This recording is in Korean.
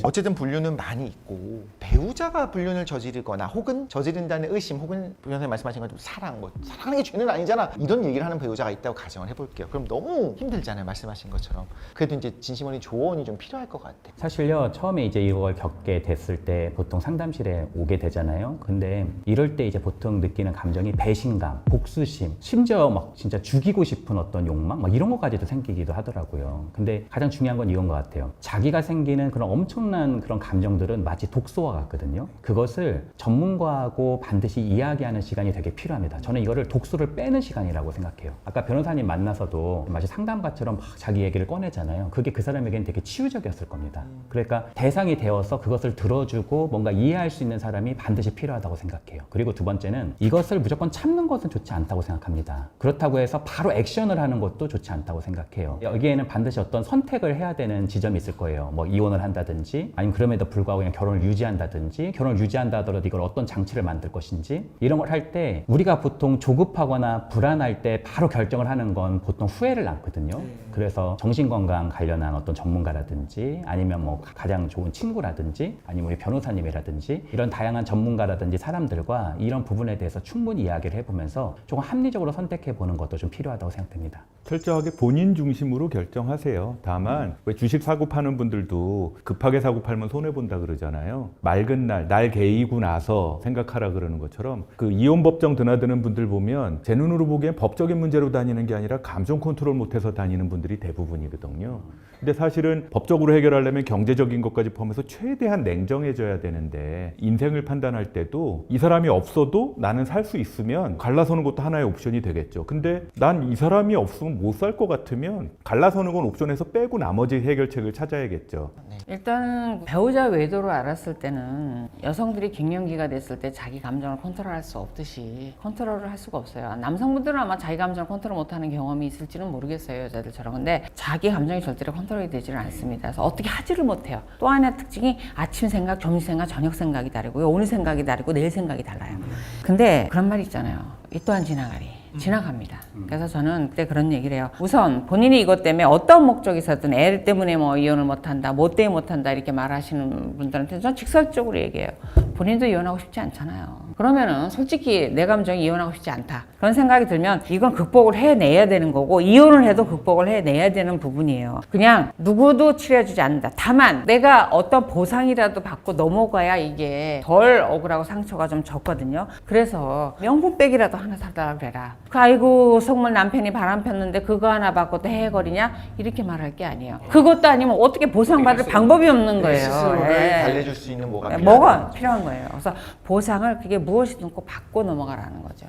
어쨌든 불륜은 많이 있고 배우자가 불륜을 저지르거나 혹은 저지른다는 의심 혹은 변호사님 말씀하신 것처럼 사랑, 뭐 사랑하는 게 죄는 아니잖아 이런 얘기를 하는 배우자가 있다고 가정을 해볼게요. 그럼 너무 힘들잖아요. 말씀하신 것처럼. 그래도 이제 진심 어린 조언이 좀 필요할 것 같아요. 사실요, 처음에 이제 이걸 겪게 됐을 때 보통 상담실에 오게 되잖아요. 근데 이럴 때 이제 보통 느끼는 감정이 배신감, 복수심, 심지어 막 진짜 죽이고 싶은 어떤 욕망, 막 이런 것까지도 생기기도 하더라고요. 근데 가장 중요한 건 이건 것 같아요. 자기가 생기는 그런 엄청난 그런 감정들은 마치 독소와 같거든요. 그것을 전문가하고 반드시 이야기하는 시간이 되게 필요합니다. 저는 이거를 독소를 빼는 시간이라고 생각해요. 아까 변호사님 만나서도 마치 상담가처럼 막 자기 얘기를 꺼내잖아요. 그게 그 사람에게는 되게 치유적이었을 겁니다. 그러니까 대상이 되어서 그것을 들어주고 뭔가 이해할 수 있는 사람이 반드시 필요하다고 생각해요. 그리고 두 번째는 이것을 무조건 참는 것은 좋지 않다고 생각합니다. 그렇다고 해서 바로 액션을 하는 것도 좋지 않다고 생각해요. 여기에는 반드시 어떤 선택을 해야 되는 지점이 있을 거예요. 뭐 이혼을 한다든지 아니면 그럼에도 불구하고 그냥 결혼을 유지한다든지 결혼을 유지한다 하더라도 이걸 어떤 장치를 만들 것인지 이런 걸 할 때 우리가 보통 조급하거나 불안할 때 바로 결정을 하는 건 보통 후회를 낳거든요. 그래서 정신건강 관련한 어떤 전문가라든지 아니면 뭐 가장 좋은 친구라든지 아니면 우리 변호사님이라든지 이런 다양한 전문가라든지 사람들과 이런 부분에 대해서 충분히 이야기를 해보면서 조금 합리적으로 선택해 보는 것도 좀 필요하다고 생각됩니다. 철저하게 본인 중심으로 결정하세요. 다만 왜 주식 사고 파는 분들도 급하게 사고 팔면 손해본다 그러잖아요. 맑은 날 개이고 나서 생각하라 그러는 것처럼 그 이혼 법정 드나드는 분들 보면 제 눈으로 보기엔 법적인 문제로 다니는 게 아니라 감정 컨트롤 못해서 다니는 분들이 대부분이거든요. 근데 사실은 법적으로 해결하려면 경제적인 것까지 포함해서 최대한 냉정해져야 되는데 인생을 판단할 때도 이 사람이 없어도 나는 살 수 있으면 갈라서는 것도 하나의 옵션이 되겠죠. 근데 난 이 사람이 없으면 못 살 것 같으면 갈라서는 건 옵션에서 빼고 나머지 해결책을 찾아야겠죠. 일단 배우자 외도로 알았을 때는 여성들이 갱년기가 됐을 때 자기 감정을 컨트롤할 수 없듯이 컨트롤을 할 수가 없어요. 남성분들은 아마 자기 감정을 컨트롤 못하는 경험이 있을지는 모르겠어요. 여자들처럼. 근데 자기 감정이 절대로 컨트롤이 되지는 않습니다. 그래서 어떻게 하지를 못해요. 또 하나의 특징이 아침 생각, 점심 생각, 저녁 생각이 다르고요. 오늘 생각이 다르고 내일 생각이 달라요. 근데 그런 말이 있잖아요. 이 또한 지나가리. 지나갑니다. 그래서 저는 그때 그런 얘기를 해요. 우선 본인이 이것 때문에 어떤 목적이 있었든 애 때문에 뭐 이혼을 못한다, 뭐 때문에 못한다 이렇게 말하시는 분들한테는 전 직설적으로 얘기해요. 본인도 이혼하고 싶지 않잖아요. 그러면은 솔직히 내 감정이 이혼하고 싶지 않다. 그런 생각이 들면 이건 극복을 해내야 되는 거고 이혼을 해도 극복을 해내야 되는 부분이에요. 그냥 누구도 치료해주지 않는다. 다만 내가 어떤 보상이라도 받고 넘어가야 이게 덜 억울하고 상처가 좀 적거든요. 그래서 명품백이라도 하나 사달라 그래라. 아이고 속물 남편이 바람 폈는데 그거 하나 받고 또 헤헤거리냐 이렇게 말할 게 아니에요. 그것도 아니면 어떻게 보상받을 방법이 없는 거예요. 스스로를 달래줄 수 있는 뭐가 뭐가 필요한 거예요. 그래서 보상을 그게 무엇이든 꼭 받고 넘어가라는 거죠.